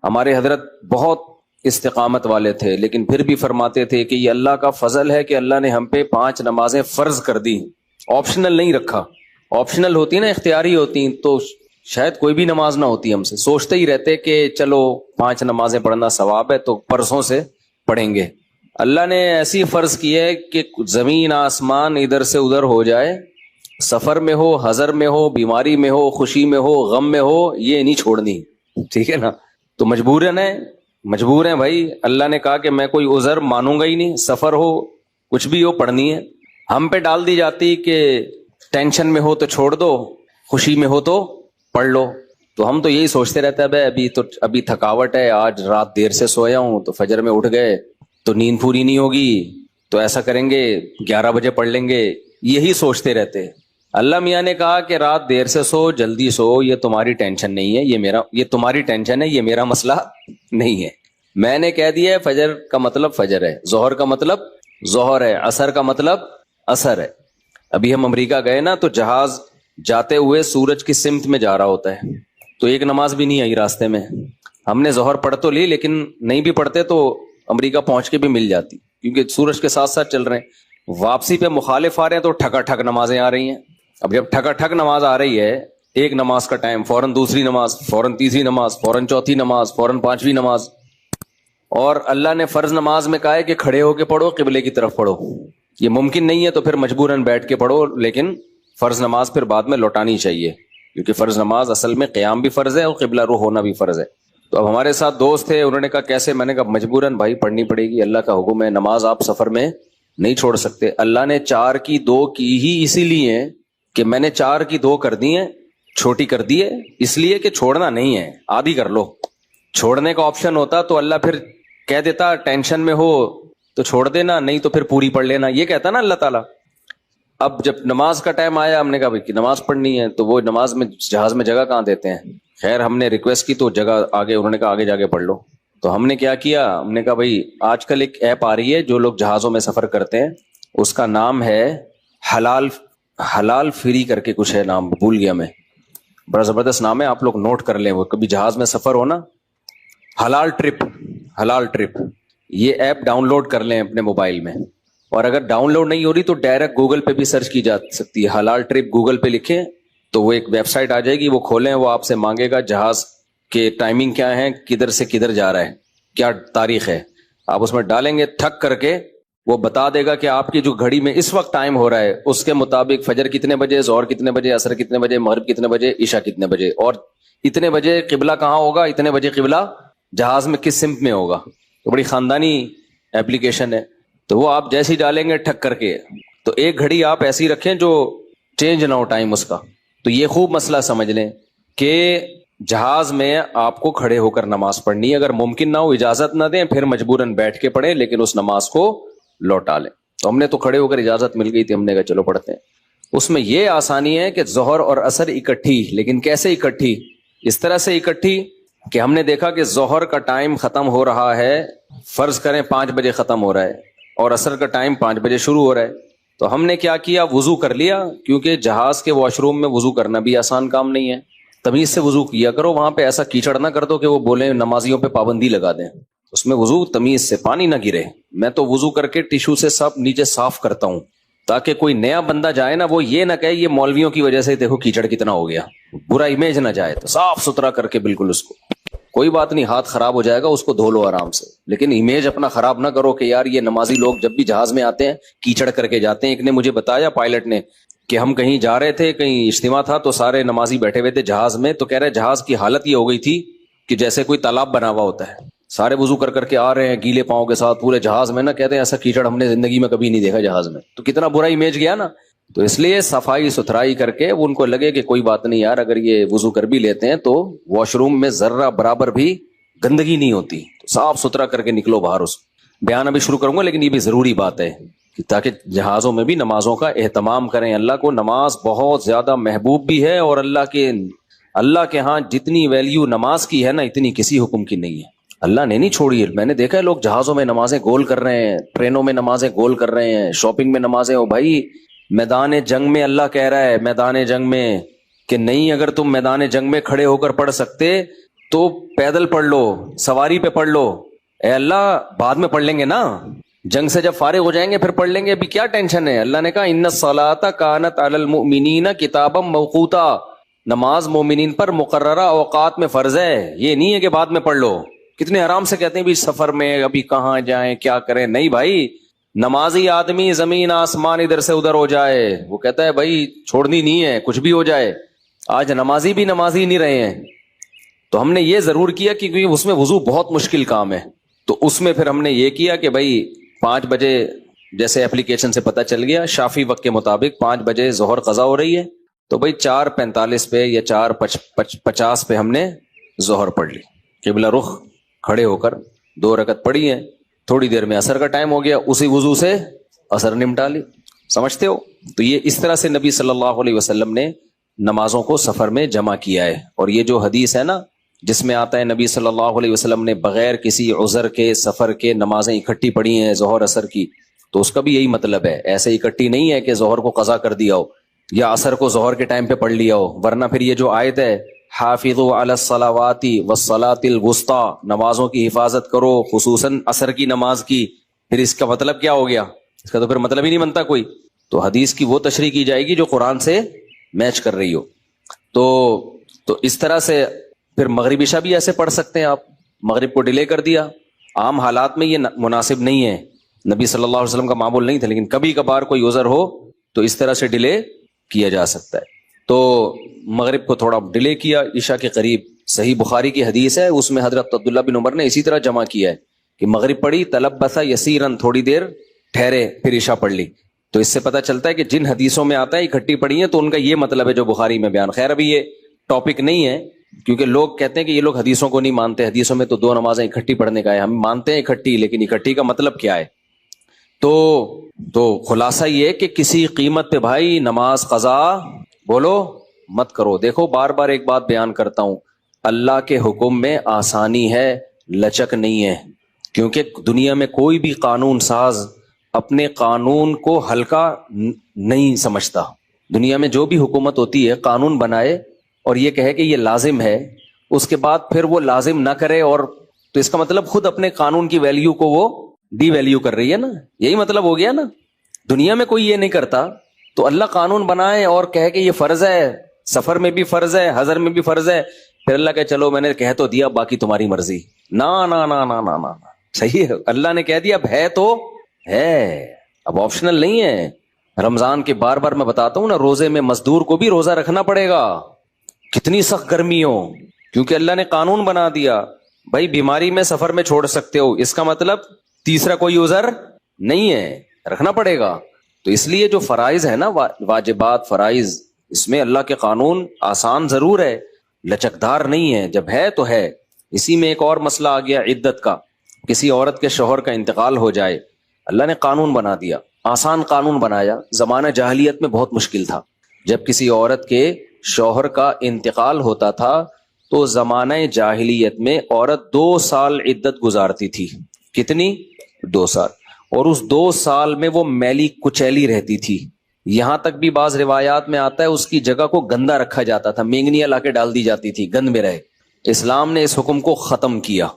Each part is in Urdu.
ہمارے حضرت بہت استقامت والے تھے، لیکن پھر بھی فرماتے تھے کہ یہ اللہ کا فضل ہے کہ اللہ نے ہم پہ 5 نمازیں فرض کر دی، آپشنل نہیں رکھا۔ آپشنل ہوتی نا، اختیاری ہوتی تو شاید کوئی بھی نماز نہ ہوتی، ہم سے سوچتے ہی رہتے کہ چلو 5 نمازیں پڑھنا ثواب ہے تو پرسوں سے پڑھیں گے۔ اللہ نے ایسی فرض کی ہے کہ زمین آسمان ادھر سے ادھر ہو جائے، سفر میں ہو، حضر میں ہو، بیماری میں ہو، خوشی میں ہو، غم میں ہو، یہ نہیں چھوڑنی، ٹھیک ہے نا؟ تو مجبور ہیں بھائی، اللہ نے کہا کہ میں کوئی عذر مانوں گا ہی نہیں، سفر ہو کچھ بھی ہو پڑھنی ہے۔ ہم پہ ڈال دی جاتی کہ ٹینشن میں ہو تو چھوڑ دو، خوشی میں ہو تو پڑھ لو، تو ہم تو یہی سوچتے رہتے ہیں بھائی ابھی تھکاوٹ ہے، آج رات دیر سے سویا ہوں تو فجر میں اٹھ گئے تو نیند پوری نہیں ہوگی، تو ایسا کریں گے 11 بجے پڑھ لیں گے، یہی سوچتے رہتے۔ اللہ میاں نے کہا کہ رات دیر سے سو، جلدی سو، یہ تمہاری ٹینشن نہیں ہے، یہ تمہاری ٹینشن ہے، یہ میرا مسئلہ نہیں ہے۔ میں نے کہہ دیا ہے فجر کا مطلب فجر ہے، ظہر کا مطلب ظہر ہے، عصر کا مطلب عصر ہے۔ ابھی ہم امریکہ گئے نا تو جہاز جاتے ہوئے سورج کی سمت میں جا رہا ہوتا ہے، تو ایک نماز بھی نہیں آئی راستے میں۔ ہم نے ظہر پڑھ تو لی، لیکن نہیں بھی پڑھتے تو امریکہ پہنچ کے بھی مل جاتی، کیونکہ سورج کے ساتھ ساتھ چل رہے ہیں۔ واپسی پہ مخالف آ رہے ہیں تو ٹھکا ٹھک نمازیں آ رہی ہیں۔ اب جب ٹھکا ٹھک نماز آ رہی ہے، ایک نماز کا ٹائم، فوراً دوسری نماز، فوراً تیسری نماز، فوراً چوتھی نماز، فوراً 5ویں نماز، اور اللہ نے فرض نماز میں کہا ہے کہ کھڑے ہو کے پڑھو، قبلے کی طرف پڑھو۔ یہ ممکن نہیں ہے تو پھر مجبوراً بیٹھ کے پڑھو، لیکن فرض نماز پھر بعد میں لوٹانی چاہیے، کیونکہ فرض نماز اصل میں قیام بھی فرض ہے اور قبلہ رو ہونا بھی فرض ہے۔ تو اب ہمارے ساتھ دوست تھے، انہوں نے کہا کیسے؟ میں نے کہا مجبوراً بھائی پڑھنی پڑے گی، اللہ کا حکم ہے، نماز آپ سفر میں نہیں چھوڑ سکتے۔ اللہ نے 4 کی 2 کی ہی اسی لیے کہ میں نے 4 کی 2 کر دی ہیں، چھوٹی کر دی ہے، اس لیے کہ چھوڑنا نہیں ہے، آدھی کر لو۔ چھوڑنے کا آپشن ہوتا تو اللہ پھر کہہ دیتا ٹینشن میں ہو تو چھوڑ دینا، نہیں تو پھر پوری پڑھ لینا، یہ کہتا نا اللہ تعالیٰ۔ اب جب نماز کا ٹائم آیا، ہم نے کہا بھائی کہ نماز پڑھنی ہے، تو وہ نماز میں جہاز میں جگہ کہاں دیتے ہیں؟ خیر ہم نے ریکویسٹ کی تو جگہ آگے، انہوں نے کہا آگے جا کے پڑھ لو۔ تو ہم نے کیا کیا، ہم نے کہا بھائی آج کل ایک ایپ آ رہی ہے جو لوگ جہازوں میں سفر کرتے ہیں، اس کا نام ہے حلال فری کر کے کچھ ہے، نام بھول گیا میں، بڑا زبردست نام ہے، آپ لوگ نوٹ کر لیں، وہ کبھی جہاز میں سفر ہو نا، حلال ٹرپ، یہ ایپ ڈاؤن لوڈ کر لیں اپنے موبائل میں، اور اگر ڈاؤن لوڈ نہیں ہو رہی تو ڈائریکٹ گوگل پہ بھی سرچ کی جا سکتی ہے، حلال ٹرپ گوگل پہ لکھیں تو وہ ایک ویب سائٹ آ جائے گی، وہ کھولیں، وہ آپ سے مانگے گا جہاز کے ٹائمنگ کیا ہے، کدھر سے کدھر جا رہا ہے، کیا تاریخ ہے، آپ اس میں ڈالیں گے، ٹھک کر کے وہ بتا دے گا کہ آپ کی جو گھڑی میں اس وقت ٹائم ہو رہا ہے اس کے مطابق فجر کتنے بجے، ظہر کتنے بجے، عصر کتنے بجے، مغرب کتنے بجے، عشاء کتنے بجے، اور اتنے بجے قبلہ کہاں ہوگا، اتنے بجے قبلہ جہاز میں کس سمت میں ہوگا۔ تو بڑی خاندانی ایپلیکیشن ہے، تو وہ آپ جیسے ہی ڈالیں گے ٹھک کر کے، تو ایک گھڑی آپ ایسی رکھیں جو چینج نہ ہو ٹائم اس کا۔ تو یہ خوب مسئلہ سمجھ لیں کہ جہاز میں آپ کو کھڑے ہو کر نماز پڑھنی ہے، اگر ممکن نہ ہو، اجازت نہ دیں، پھر مجبوراً بیٹھ کے پڑھیں، لیکن اس نماز کو لوٹا لیں۔ تو ہم نے تو کھڑے ہو کر اجازت مل گئی تھی، ہم نے کہا چلو پڑھتے ہیں۔ اس میں یہ آسانی ہے کہ ظہر اور عصر اکٹھی، لیکن کیسے اکٹھی؟ اس طرح سے اکٹھی کہ ہم نے دیکھا کہ ظہر کا ٹائم ختم ہو رہا ہے، فرض کریں 5 بجے ختم ہو رہا ہے، اور عصر کا ٹائم 5 بجے شروع ہو رہا ہے، تو ہم نے کیا کیا، وضو کر لیا، کیونکہ جہاز کے واش روم میں وضو کرنا بھی آسان کام نہیں ہے، تمیز سے وضو کیا کرو، وہاں پہ ایسا کیچڑ نہ کر دو کہ وہ بولیں نمازیوں پہ پابندی لگا دیں، اس میں وضو تمیز سے، پانی نہ گرے۔ میں تو وضو کر کے ٹیشو سے سب نیچے صاف کرتا ہوں، تاکہ کوئی نیا بندہ جائے نا، وہ یہ نہ کہے یہ مولویوں کی وجہ سے دیکھو کیچڑ کتنا ہو گیا، برا امیج نہ جائے، تو صاف ستھرا کر کے بالکل اس کو، کوئی بات نہیں، ہاتھ خراب ہو جائے گا اس کو دھو لو آرام سے، لیکن امیج اپنا خراب نہ کرو کہ یار یہ نمازی لوگ جب بھی جہاز میں آتے ہیں کیچڑ کر کے جاتے ہیں۔ ایک نے مجھے بتایا، پائلٹ نے، کہ ہم کہیں جا رہے تھے، کہیں اجتماع تھا، تو سارے نمازی بیٹھے ہوئے تھے جہاز میں، تو کہہ رہے جہاز کی حالت یہ ہو گئی تھی کہ جیسے کوئی تالاب بنا ہوا ہوتا ہے، سارے وضو کر کر کے آ رہے ہیں گیلے پاؤں کے ساتھ پورے جہاز میں، نا کہتے ہیں ایسا کیچڑ ہم نے زندگی میں کبھی نہیں دیکھا جہاز میں، تو کتنا برا امیج گیا نا۔ تو اس لیے صفائی ستھرائی کر کے ان کو لگے کہ کوئی بات نہیں یار، اگر یہ وضو کر بھی لیتے ہیں تو واش روم میں ذرہ برابر بھی گندگی نہیں ہوتی، تو صاف ستھرا کر کے نکلو باہر۔ اس بیان ابھی شروع کروں گا، لیکن یہ بھی ضروری بات ہے کہ تاکہ جہازوں میں بھی نمازوں کا اہتمام کریں۔ اللہ کو نماز بہت زیادہ محبوب بھی ہے، اور اللہ کے ہاں جتنی ویلیو نماز کی ہے نا، اتنی کسی حکم کی نہیں ہے۔ اللہ نے نہیں چھوڑی ہے، میں نے دیکھا ہے لوگ جہازوں میں نمازیں گول کر رہے ہیں، ٹرینوں میں نمازیں گول کر رہے ہیں، شاپنگ میں نمازیں، ہو بھائی میدان جنگ میں اللہ کہہ رہا ہے، میدان جنگ میں کہ نہیں، اگر تم میدان جنگ میں کھڑے ہو کر پڑھ سکتے تو پیدل پڑھ لو, سواری پہ پڑھ لو. اے اللہ بعد میں پڑھ لیں گے نا, جنگ سے جب فارغ ہو جائیں گے پھر پڑھ لیں گے, ابھی کیا ٹینشن ہے. اللہ نے کہا ان الصلاۃ کانت علی المؤمنین کتابا موقوتا, نماز مومنین پر مقررہ اوقات میں فرض ہے, یہ نہیں ہے کہ بعد میں پڑھ لو. کتنے آرام سے کہتے ہیں بھی سفر میں ابھی کہاں جائیں کیا کریں. نہیں بھائی, نمازی آدمی زمین آسمان ادھر سے ادھر ہو جائے وہ کہتا ہے بھائی چھوڑنی نہیں ہے, کچھ بھی ہو جائے. آج نمازی بھی نمازی نہیں رہے ہیں. تو ہم نے یہ ضرور کیا کیونکہ اس میں وضو بہت مشکل کام ہے, تو اس میں پھر ہم نے یہ کیا کہ بھائی 5 بجے جیسے اپلیکیشن سے پتہ چل گیا شافی وقت کے مطابق 5 بجے ظہر قضا ہو رہی ہے, تو بھائی 4:45 پہ یا 4:50 پہ ہم نے ظہر پڑھ لی, قبلہ رخ کھڑے ہو کر 2 رکعت پڑھی ہیں. تھوڑی دیر میں عصر کا ٹائم ہو گیا, اسی وضو سے عصر نمٹا لی. سمجھتے ہو؟ تو یہ اس طرح سے نبی صلی اللہ علیہ وسلم نے نمازوں کو سفر میں جمع کیا ہے. اور یہ جو حدیث ہے نا جس میں آتا ہے نبی صلی اللہ علیہ وسلم نے بغیر کسی عذر کے سفر کے نمازیں اکٹھی پڑھی ہیں ظہر عصر کی, تو اس کا بھی یہی مطلب ہے. ایسے اکٹھی نہیں ہے کہ ظہر کو قضا کر دیا ہو یا عصر کو ظہر کے ٹائم پہ پڑھ لیا ہو, ورنہ پھر یہ جو آیت ہے حافظوا علی الصلوات والصلاۃ الوسطی, نمازوں کی حفاظت کرو خصوصاً عصر کی نماز کی, پھر اس کا مطلب کیا ہو گیا؟ اس کا تو پھر مطلب ہی نہیں بنتا کوئی. تو حدیث کی وہ تشریح کی جائے گی جو قرآن سے میچ کر رہی ہو. تو اس طرح سے پھر مغرب عشاء بھی ایسے پڑھ سکتے ہیں آپ. مغرب کو ڈیلے کر دیا, عام حالات میں یہ مناسب نہیں ہے, نبی صلی اللہ علیہ وسلم کا معمول نہیں تھا, لیکن کبھی کبھار کوئی عذر ہو تو اس طرح سے ڈیلے کیا جا سکتا ہے. تو مغرب کو تھوڑا ڈیلے کیا عشاء کے قریب. صحیح بخاری کی حدیث ہے, اس میں حضرت عبداللہ بن عمر نے اسی طرح جمع کیا ہے کہ مغرب پڑھی تلبس یسیرا, تھوڑی دیر ٹھہرے پھر عشاء پڑھ لی. تو اس سے پتہ چلتا ہے کہ جن حدیثوں میں آتا ہے اکٹھی پڑھی ہیں تو ان کا یہ مطلب ہے جو بخاری میں بیان. خیر ابھی یہ ٹاپک نہیں ہے کیونکہ لوگ کہتے ہیں کہ یہ لوگ حدیثوں کو نہیں مانتے, حدیثوں میں تو 2 نمازیں اکٹھی پڑھنے کا ہے. ہم مانتے ہیں اکٹھی, لیکن اکٹھی کا مطلب کیا ہے؟ تو خلاصہ یہ کہ کسی قیمت پہ بھائی نماز قضا بولو مت کرو. دیکھو بار بار ایک بات بیان کرتا ہوں, اللہ کے حکم میں آسانی ہے, لچک نہیں ہے. کیونکہ دنیا میں کوئی بھی قانون ساز اپنے قانون کو ہلکا نہیں سمجھتا. دنیا میں جو بھی حکومت ہوتی ہے قانون بنائے اور یہ کہے کہ یہ لازم ہے, اس کے بعد پھر وہ لازم نہ کرے, اور تو اس کا مطلب خود اپنے قانون کی ویلیو کو وہ ڈی ویلیو کر رہی ہے نا. یہی مطلب ہو گیا نا. دنیا میں کوئی یہ نہیں کرتا, تو اللہ قانون بنائے اور کہے کہ یہ فرض ہے, سفر میں بھی فرض ہے, حضر میں بھی فرض ہے, پھر اللہ کہ چلو میں نے کہہ تو دیا باقی تمہاری مرضی. نا نا نا نا نا نا, صحیح ہے, اللہ نے کہہ دیا اب ہے تو ہے, اب آپشنل نہیں ہے. رمضان کے بار بار میں بتاتا ہوں نا, روزے میں مزدور کو بھی روزہ رکھنا پڑے گا, کتنی سخت گرمی ہو, کیونکہ اللہ نے قانون بنا دیا بھائی بیماری میں سفر میں چھوڑ سکتے ہو, اس کا مطلب تیسرا کوئی عذر نہیں ہے, رکھنا پڑے گا. تو اس لیے جو فرائض ہے نا, واجبات فرائض, اس میں اللہ کے قانون آسان ضرور ہے, لچکدار نہیں ہے. جب ہے تو ہے. اسی میں ایک اور مسئلہ آ گیا عدت کا. کسی عورت کے شوہر کا انتقال ہو جائے, اللہ نے قانون بنا دیا, آسان قانون بنایا. زمانہ جاہلیت میں بہت مشکل تھا. جب کسی عورت کے شوہر کا انتقال ہوتا تھا تو زمانہ جاہلیت میں عورت 2 سال عدت گزارتی تھی. کتنی؟ 2 سال. اور اس 2 سال میں وہ میلی کچیلی رہتی تھی. یہاں تک بھی بعض روایات میں آتا ہے اس کی جگہ کو گندا رکھا جاتا تھا, مینگنیاں لا کے ڈال دی جاتی تھی, گند میں رہے. اسلام نے اس حکم کو ختم کیا.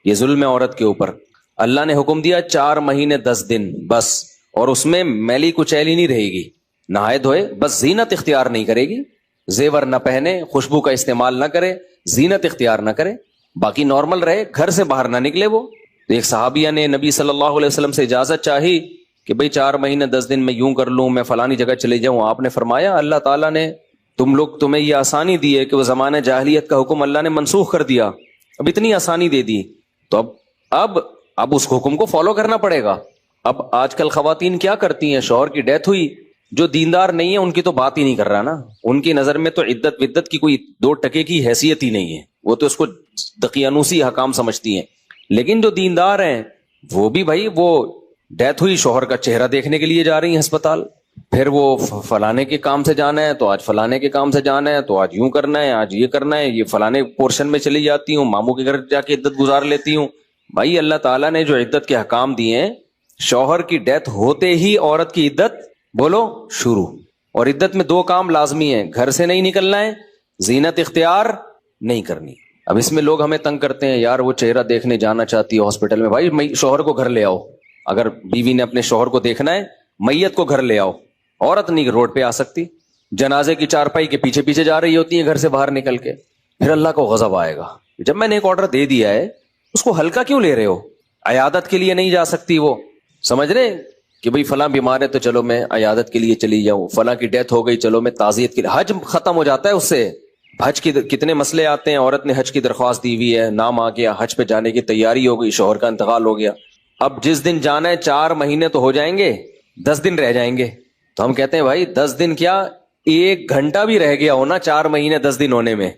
یہ ظلم ہے عورت کے اوپر. اللہ نے حکم دیا 4 مہینے 10 دن بس, اور اس میں میلی کچیلی نہیں رہے گی, نہائے دھوئے, بس زینت اختیار نہیں کرے گی, زیور نہ پہنے, خوشبو کا استعمال نہ کرے, زینت اختیار نہ کرے, باقی نارمل رہے, گھر سے باہر نہ نکلے. وہ ایک صحابیہ نے نبی صلی اللہ علیہ وسلم سے اجازت چاہی کہ بھئی 4 مہینے 10 دن میں یوں کر لوں, میں فلانی جگہ چلے جاؤں. آپ نے فرمایا اللہ تعالیٰ نے تمہیں یہ آسانی دی ہے کہ وہ زمانہ جاہلیت کا حکم اللہ نے منسوخ کر دیا, اب اتنی آسانی دے دی, تو اب اس حکم کو فالو کرنا پڑے گا. اب آج کل خواتین کیا کرتی ہیں, شوہر کی ڈیتھ ہوئی, جو دیندار نہیں ہے ان کی تو بات ہی نہیں کر رہا نا, ان کی نظر میں تو عدت ودت کی کوئی 2 ٹکے کی حیثیت ہی نہیں ہے, وہ تو اس کو دقیانوسی حکام سمجھتی ہیں. لیکن جو دیندار ہیں وہ بھی بھائی, وہ ڈیتھ ہوئی, شوہر کا چہرہ دیکھنے کے لیے جا رہی ہیں ہسپتال, پھر وہ فلانے کے کام سے جانا ہے تو آج فلانے کے کام سے جانا ہے, تو آج یوں کرنا ہے, آج یہ کرنا ہے, یہ فلانے پورشن میں چلی جاتی ہوں, ماموں کے گھر جا کے عدت گزار لیتی ہوں. بھائی اللہ تعالیٰ نے جو عدت کے حکام دیے ہیں, شوہر کی ڈیتھ ہوتے ہی عورت کی عدت بولو شروع. اور عدت میں 2 کام لازمی ہیں, گھر سے نہیں نکلنا ہے, زینت اختیار نہیں کرنی. اب اس میں لوگ ہمیں تنگ کرتے ہیں، یار وہ چہرہ دیکھنے جانا چاہتی ہے ہاسپٹل میں. بھائی شوہر کو گھر لے آؤ، اگر بیوی نے اپنے شوہر کو دیکھنا ہے میت کو گھر لے آؤ. عورت نہیں روڈ پہ آ سکتی، جنازے کی چارپائی کے پیچھے پیچھے جا رہی ہوتی ہے گھر سے باہر نکل کے. پھر اللہ کو غضب آئے گا. جب میں نے ایک آرڈر دے دیا ہے اس کو ہلکا کیوں لے رہے ہو؟ عیادت کے لیے نہیں جا سکتی وہ، سمجھ رہے کہ بھئی فلاں بیمار ہے تو چلو میں عیادت کے لیے چلی جاؤں، فلاں کی ڈیتھ ہو گئی چلو میں تعزیت کے لیے. حج ختم ہو جاتا ہے اس سے. حج کی کتنے مسئلے آتے ہیں، عورت نے حج کی درخواست دی ہوئی ہے، نام آ گیا، حج پہ جانے کی تیاری ہو گئی، شوہر کا انتقال ہو گیا. اب جس دن جانا ہے 4 مہینے تو ہو جائیں گے، 10 دن رہ جائیں گے. تو ہم کہتے ہیں بھائی 10 دن کیا، 1 گھنٹہ بھی رہ گیا ہونا 4 مہینے 10 دن ہونے میں،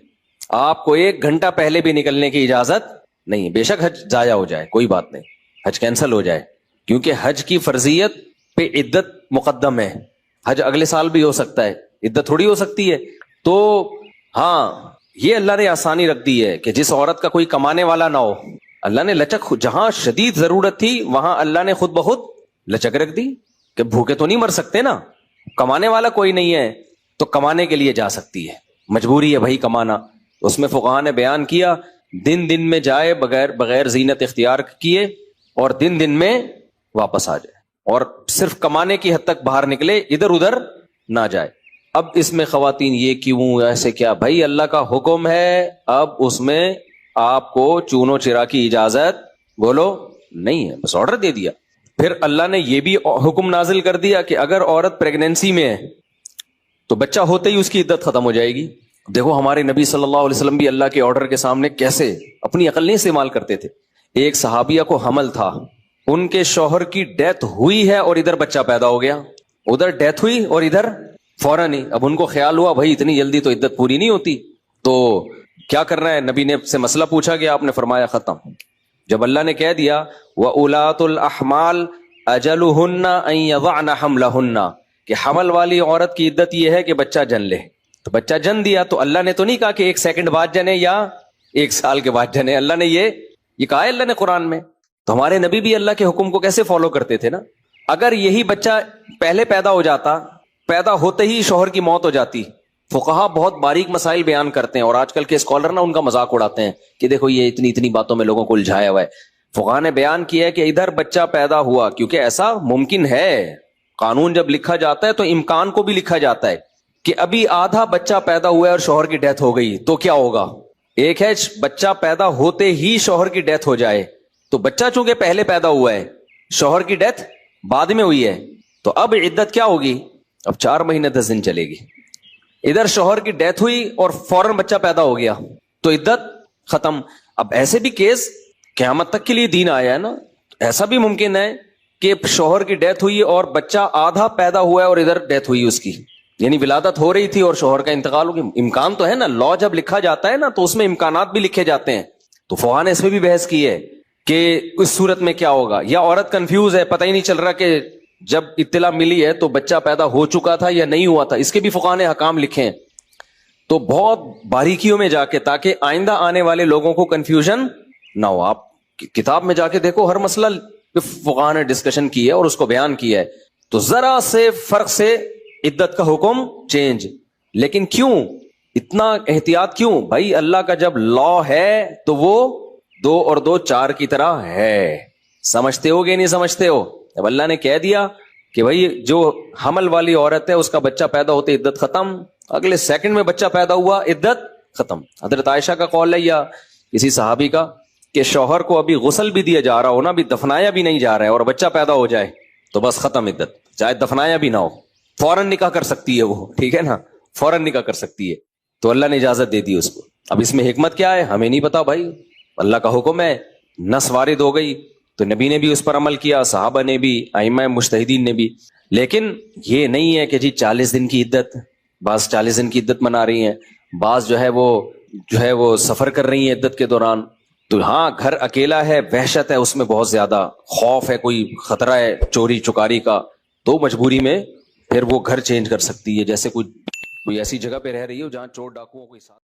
آپ کو 1 گھنٹہ پہلے بھی نکلنے کی اجازت نہیں. بے شک حج ضائع ہو جائے کوئی بات نہیں، حج کینسل ہو جائے، کیونکہ حج کی فرضیت پہ عدت مقدم ہے. حج اگلے سال بھی ہو سکتا ہے، عدت تھوڑی ہو سکتی ہے. تو ہاں یہ اللہ نے آسانی رکھ دی ہے کہ جس عورت کا کوئی کمانے والا نہ ہو، اللہ نے لچک، جہاں شدید ضرورت تھی وہاں اللہ نے خود بخود لچک رکھ دی کہ بھوکے تو نہیں مر سکتے نا، کمانے والا کوئی نہیں ہے تو کمانے کے لیے جا سکتی ہے، مجبوری ہے بھائی کمانا. اس میں فقہاء نے بیان کیا دن میں جائے بغیر زینت اختیار کیے، اور دن میں واپس آ جائے، اور صرف کمانے کی حد تک باہر نکلے، ادھر ادھر نہ جائے. اب اس میں خواتین یہ کیوں ایسے کیا؟ بھائی اللہ کا حکم ہے، اب اس میں آپ کو چونو چرا کی اجازت بولو نہیں ہے، بس آرڈر دے دیا. پھر اللہ نے یہ بھی حکم نازل کر دیا کہ اگر عورت پریگنینسی میں ہے تو بچہ ہوتے ہی اس کی عدت ختم ہو جائے گی. دیکھو ہمارے نبی صلی اللہ علیہ وسلم بھی اللہ کے آرڈر کے سامنے کیسے اپنی عقل نہیں استعمال کرتے تھے. ایک صحابیہ کو حمل تھا، ان کے شوہر کی ڈیتھ ہوئی ہے اور ادھر بچہ پیدا ہو گیا، ادھر ڈیتھ ہوئی اور ادھر فوراً ہی. اب ان کو خیال ہوا بھائی اتنی جلدی تو عدت پوری نہیں ہوتی، تو کیا کرنا ہے؟ نبی نے سے مسئلہ پوچھا گیا، آپ نے فرمایا ختم. جب اللہ نے کہہ دیا وَأُولَاتُ الْأَحْمَالِ أَجَلُهُنَّ أَن يَضَعْنَ حَمْلَهُنَّ، کہ حمل والی عورت کی عدت یہ ہے کہ بچہ جن لے، تو بچہ جن دیا تو اللہ نے تو نہیں کہا کہ 1 سیکنڈ بعد جنے یا 1 سال کے بعد جنے. اللہ نے یہ کہا ہے اللہ نے قرآن میں. تو ہمارے نبی بھی اللہ کے حکم کو کیسے فالو کرتے تھے نا. اگر یہی بچہ پہلے پیدا ہو جاتا، پیدا ہوتے ہی شوہر کی موت ہو جاتی. فقہا بہت باریک مسائل بیان کرتے ہیں، اور آج کل کے اسکالر نا ان کا مذاق اڑاتے ہیں کہ دیکھو یہ اتنی باتوں میں لوگوں کو الجھایا ہوا ہے. فقہا نے بیان کیا ہے کہ ادھر بچہ پیدا ہوا، کیونکہ ایسا ممکن ہے، قانون جب لکھا جاتا ہے تو امکان کو بھی لکھا جاتا ہے کہ ابھی آدھا بچہ پیدا ہوا ہے اور شوہر کی ڈیتھ ہو گئی تو کیا ہوگا. ایک ہے بچہ پیدا ہوتے ہی شوہر کی ڈیتھ ہو جائے، تو بچہ چونکہ پہلے پیدا ہوا ہے، شوہر کی ڈیتھ بعد میں ہوئی ہے، تو اب عدت کیا ہوگی؟ اب 4 مہینے 10 دن چلے گی. ادھر شوہر کی ڈیتھ ہوئی اور فوراً بچہ پیدا ہو گیا تو عدت ختم. اب ایسے بھی کیس قیامت تک کے لیے دین آیا ہے نا، ایسا بھی ممکن ہے کہ شوہر کی ڈیتھ ہوئی اور بچہ آدھا پیدا ہوا ہے اور ادھر ڈیتھ ہوئی اس کی، یعنی ولادت ہو رہی تھی اور شوہر کا انتقال ہو گیا. امکان تو ہے نا، لا جب لکھا جاتا ہے نا تو اس میں امکانات بھی لکھے جاتے ہیں. تو فقہا نے اس میں بھی بحث کی ہے کہ اس صورت میں کیا ہوگا. یا عورت کنفیوز ہے، پتہ ہی نہیں چل رہا کہ جب اطلاع ملی ہے تو بچہ پیدا ہو چکا تھا یا نہیں ہوا تھا، اس کے بھی فقہا نے حکام لکھے ہیں. تو بہت باریکیوں میں جا کے، تاکہ آئندہ آنے والے لوگوں کو کنفیوژن نہ ہو. آپ کتاب میں جا کے دیکھو، ہر مسئلہ فقہا نے ڈسکشن کی ہے اور اس کو بیان کیا ہے. تو ذرا سے فرق سے عدت کا حکم چینج. لیکن کیوں اتنا احتیاط کیوں؟ بھائی اللہ کا جب لا ہے تو وہ 2 اور 2 4 کی طرح ہے. سمجھتے ہو گے نہیں سمجھتے ہو؟ اب اللہ نے کہہ دیا کہ بھائی جو حمل والی عورت ہے اس کا بچہ پیدا ہوتے عدت ختم، اگلے سیکنڈ میں بچہ پیدا ہوا عدت ختم. حضرت عائشہ کا قول ہے یا کسی صحابی کا کہ شوہر کو ابھی غسل بھی دیا جا رہا ہو نا، ابھی دفنایا بھی نہیں جا رہا ہے اور بچہ پیدا ہو جائے تو بس ختم عدت، چاہے دفنایا بھی نہ ہو، فوراً نکاح کر سکتی ہے وہ، ٹھیک ہے نا، فوراً نکاح کر سکتی ہے. تو اللہ نے اجازت دے دی اس کو. اب اس میں حکمت کیا ہے ہمیں نہیں پتا بھائی، اللہ کا حکم ہے، نص وارد ہو گئی تو نبی نے بھی اس پر عمل کیا، صحابہ نے بھی، ائمہ مجتہدین نے بھی. لیکن یہ نہیں ہے کہ جی 40 دن کی عدت، بعض 40 دن کی عدت منا رہی ہیں، بعض جو ہے وہ سفر کر رہی ہیں عدت کے دوران. تو ہاں گھر اکیلا ہے، وحشت ہے اس میں، بہت زیادہ خوف ہے، کوئی خطرہ ہے چوری چکاری کا، تو مجبوری میں پھر وہ گھر چینج کر سکتی ہے. جیسے کوئی ایسی جگہ پہ رہ رہی ہو جہاں چور ڈاکوؤں کوئی ساتھ